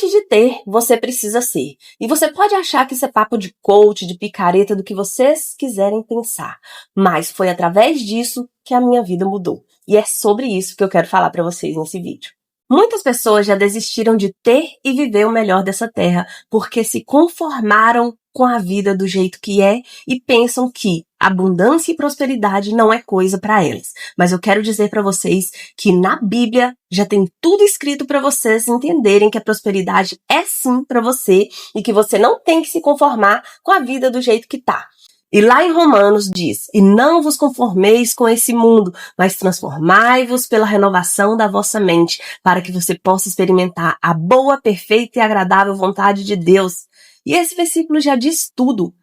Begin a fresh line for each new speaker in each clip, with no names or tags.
Antes de ter, você precisa ser. E você pode achar que isso é papo de coach, de picareta, do que vocês quiserem pensar. Mas foi através disso que a minha vida mudou. E é sobre isso que eu quero falar para vocês nesse vídeo. Muitas pessoas já desistiram de ter e viver o melhor dessa terra, porque se conformaram com a vida do jeito que é e pensam que abundância e prosperidade não é coisa para elas. Mas eu quero dizer para vocês que na Bíblia já tem tudo escrito para vocês entenderem que a prosperidade é sim para você e que você não tem que se conformar com a vida do jeito que tá. E lá em Romanos diz, e não vos conformeis com esse mundo, mas transformai-vos pela renovação da vossa mente, para que você possa experimentar a boa, perfeita e agradável vontade de Deus. E esse versículo já diz tudo.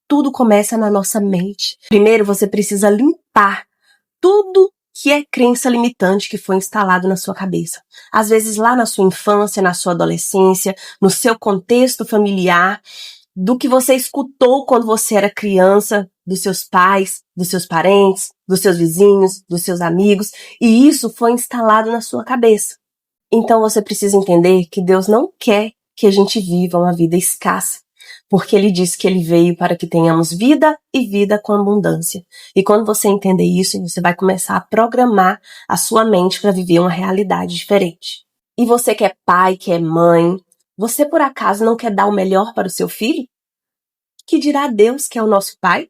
Tudo começa na nossa mente. Primeiro você precisa limpar tudo que é crença limitante que foi instalado na sua cabeça. Às vezes lá na sua infância, na sua adolescência, no seu contexto familiar, do que você escutou quando você era criança, dos seus pais, dos seus parentes, dos seus vizinhos, dos seus amigos, e isso foi instalado na sua cabeça. Então você precisa entender que Deus não quer que a gente viva uma vida escassa, porque Ele disse que Ele veio para que tenhamos vida e vida com abundância. E quando você entender isso, você vai começar a programar a sua mente para viver uma realidade diferente. E você que é pai, que é mãe, você por acaso não quer dar o melhor para o seu filho? Que dirá Deus que é o nosso pai?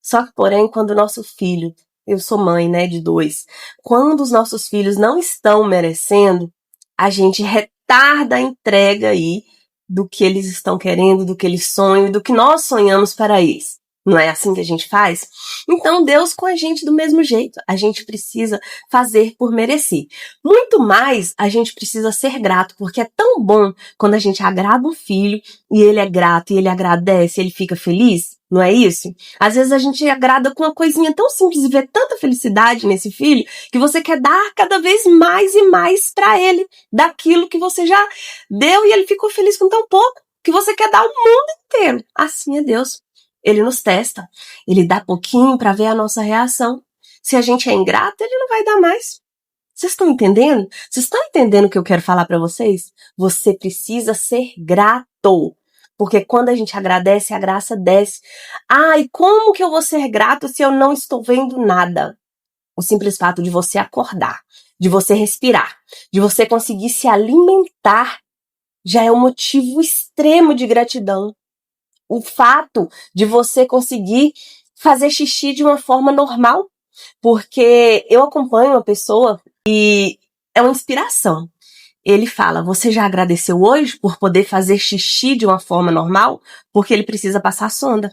Só que, porém, quando o nosso filho, eu sou mãe, de 2, quando os nossos filhos não estão merecendo, a gente retarda a entrega aí do que eles estão querendo, do que eles sonham e do que nós sonhamos para eles. Não é assim que a gente faz? Então Deus com a gente do mesmo jeito. A gente precisa fazer por merecer. Muito mais a gente precisa ser grato, porque é tão bom quando a gente agrada um filho e ele é grato e ele agradece, ele fica feliz. Não é isso? Às vezes a gente agrada com uma coisinha tão simples e vê tanta felicidade nesse filho que você quer dar cada vez mais e mais para ele daquilo que você já deu e ele ficou feliz com tão pouco que você quer dar o mundo inteiro. Assim é Deus. Ele nos testa, ele dá pouquinho para ver a nossa reação. Se a gente é ingrato, ele não vai dar mais. Vocês estão entendendo? Vocês estão entendendo o que eu quero falar para vocês? Você precisa ser grato, porque quando a gente agradece, a graça desce. E como que eu vou ser grato se eu não estou vendo nada? O simples fato de você acordar, de você respirar, de você conseguir se alimentar, já é um motivo extremo de gratidão. O fato de você conseguir fazer xixi de uma forma normal, porque eu acompanho uma pessoa e é uma inspiração. Ele fala, você já agradeceu hoje por poder fazer xixi de uma forma normal? Porque ele precisa passar sonda.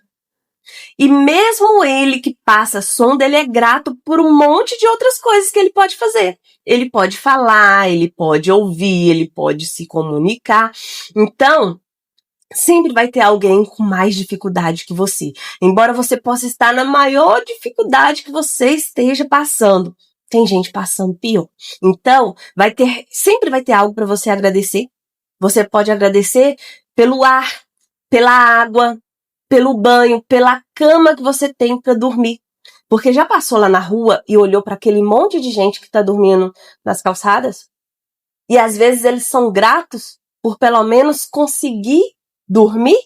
E mesmo ele que passa sonda, ele é grato por um monte de outras coisas que ele pode fazer. Ele pode falar, ele pode ouvir, ele pode se comunicar. Então, sempre vai ter alguém com mais dificuldade que você. Embora você possa estar na maior dificuldade que você esteja passando, tem gente passando pior. Então, sempre vai ter algo para você agradecer. Você pode agradecer pelo ar, pela água, pelo banho, pela cama que você tem para dormir. Porque já passou lá na rua e olhou para aquele monte de gente que está dormindo nas calçadas? E às vezes eles são gratos por pelo menos conseguir dormir,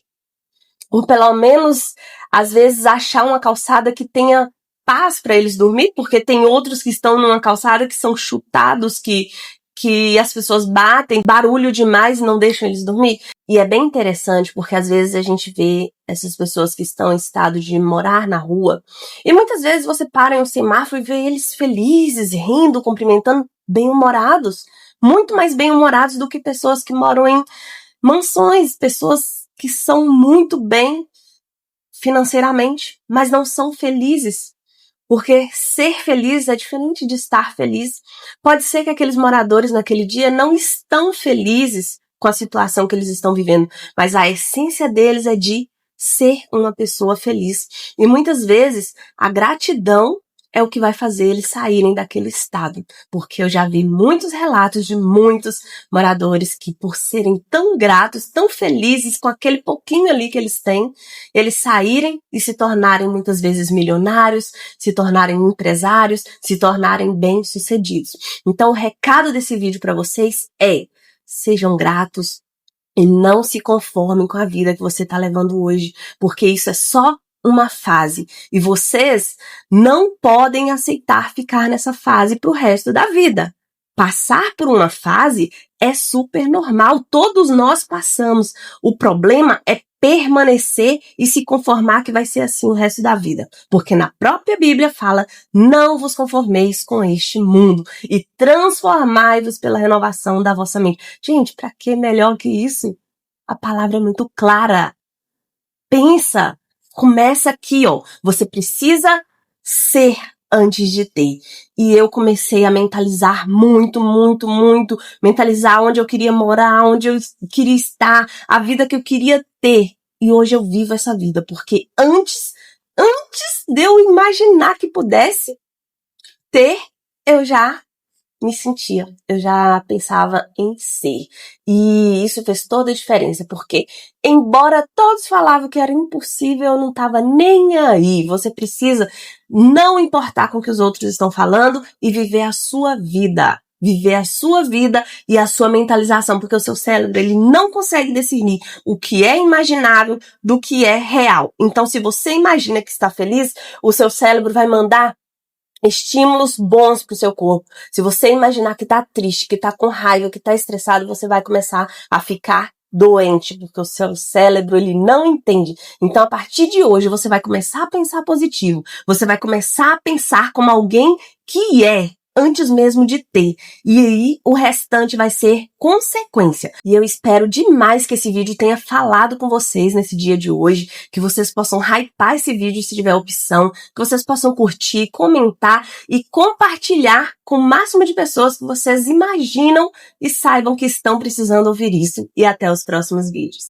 por pelo menos, às vezes, achar uma calçada que tenha paz para eles dormir, porque tem outros que estão numa calçada que são chutados, que as pessoas batem, barulho demais e não deixam eles dormir. E é bem interessante, porque às vezes a gente vê essas pessoas que estão em estado de morar na rua, e muitas vezes você para em um semáforo e vê eles felizes, rindo, cumprimentando, bem-humorados, muito mais bem-humorados do que pessoas que moram em mansões, pessoas que são muito bem financeiramente, mas não são felizes. Porque ser feliz é diferente de estar feliz. Pode ser que aqueles moradores naquele dia não estão felizes com a situação que eles estão vivendo, mas a essência deles é de ser uma pessoa feliz. E muitas vezes a gratidão é o que vai fazer eles saírem daquele estado. Porque eu já vi muitos relatos de muitos moradores que, por serem tão gratos, tão felizes com aquele pouquinho ali que eles têm, eles saírem e se tornarem muitas vezes milionários, se tornarem empresários, se tornarem bem-sucedidos. Então, o recado desse vídeo para vocês é: sejam gratos E não se conformem com a vida que você está levando hoje, porque isso é só uma fase. E vocês não podem aceitar ficar nessa fase pro resto da vida. Passar por uma fase é super normal, todos nós passamos. O problema é permanecer e se conformar que vai ser assim o resto da vida. Porque na própria Bíblia fala, não vos conformeis com este mundo e transformai-vos pela renovação da vossa mente. Gente, pra que melhor que isso? A palavra é muito clara. Pensa, começa aqui, ó. Você precisa ser antes de ter. E eu comecei a mentalizar muito, mentalizar onde eu queria morar, onde eu queria estar, a vida que eu queria ter. E hoje eu vivo essa vida, porque antes de eu imaginar que pudesse ter, eu já me sentia, eu já pensava em ser. E isso fez toda a diferença, porque embora todos falavam que era impossível, eu não estava nem aí. Você precisa não importar com o que os outros estão falando e viver a sua vida. Viver a sua vida e a sua mentalização, porque o seu cérebro, ele não consegue discernir o que é imaginável do que é real. Então, se você imagina que está feliz, o seu cérebro vai mandar estímulos bons pro seu corpo. Se você imaginar que tá triste, que tá com raiva, que tá estressado, você vai começar a ficar doente, porque o seu cérebro, ele não entende. Então, a partir de hoje, você vai começar a pensar positivo. Você vai começar a pensar como alguém que é, antes mesmo de ter. E aí, o restante vai ser consequência. E eu espero demais que esse vídeo tenha falado com vocês nesse dia de hoje, que vocês possam hypar esse vídeo se tiver opção, que vocês possam curtir, comentar e compartilhar com o máximo de pessoas que vocês imaginam e saibam que estão precisando ouvir isso. E até os próximos vídeos.